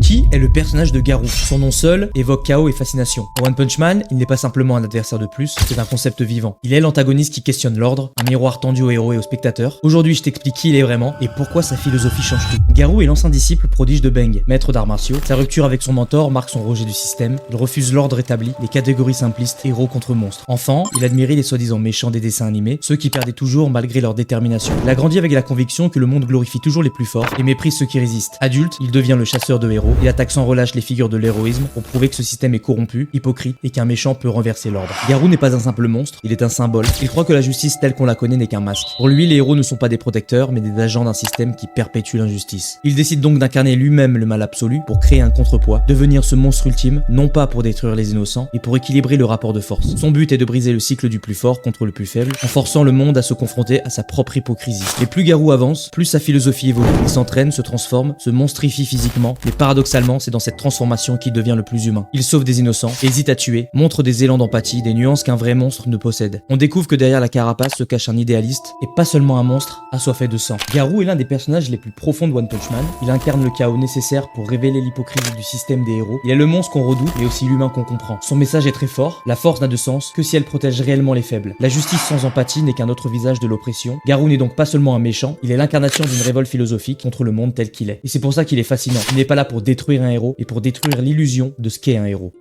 Qui est le personnage de Garou? Son nom seul évoque chaos et fascination. Pour One Punch Man, il n'est pas simplement un adversaire de plus, c'est un concept vivant. Il est l'antagoniste qui questionne l'ordre, un miroir tendu aux héros et aux spectateurs. Aujourd'hui, je t'explique qui il est vraiment et pourquoi sa philosophie change tout. Garou est l'ancien disciple prodige de Beng, maître d'arts martiaux. Sa rupture avec son mentor marque son rejet du système. Il refuse l'ordre établi, les catégories simplistes, héros contre monstres. Enfant, il admirait les soi-disant méchants des dessins animés, ceux qui perdaient toujours malgré leur détermination. Il a grandi avec la conviction que le monde glorifie toujours les plus forts et méprise ceux qui résistent. Adulte, il devient le chasseur de héros. Il attaque sans relâche les figures de l'héroïsme pour prouver que ce système est corrompu, hypocrite et qu'un méchant peut renverser l'ordre. Garou n'est pas un simple monstre, il est un symbole. Il croit que la justice telle qu'on la connaît n'est qu'un masque. Pour lui, les héros ne sont pas des protecteurs, mais des agents d'un système qui perpétue l'injustice. Il décide donc d'incarner lui-même le mal absolu pour créer un contrepoids, devenir ce monstre ultime, non pas pour détruire les innocents, mais pour équilibrer le rapport de force. Son but est de briser le cycle du plus fort contre le plus faible, en forçant le monde à se confronter à sa propre hypocrisie. Et plus Garou avance, plus sa philosophie évolue. Il s'entraîne, se transforme, se monstrifie physiquement, mais paradoxalement, c'est dans cette transformation qu'il devient le plus humain. Il sauve des innocents, hésite à tuer, montre des élans d'empathie, des nuances qu'un vrai monstre ne possède. On découvre que derrière la carapace se cache un idéaliste, et pas seulement un monstre assoiffé de sang. Garou est l'un des personnages les plus profonds de One Punch Man. Il incarne le chaos nécessaire pour révéler l'hypocrisie du système des héros. Il est le monstre qu'on redoute, mais aussi l'humain qu'on comprend. Son message est très fort, la force n'a de sens que si elle protège réellement les faibles. La justice sans empathie n'est qu'un autre visage de l'oppression. Garou n'est donc pas seulement un méchant, il est l'incarnation d'une révolte philosophique contre le monde tel qu'il est. Et c'est pour ça qu'il est fascinant. Il n'est pas là pour détruire un héros, et pour détruire l'illusion de ce qu'est un héros.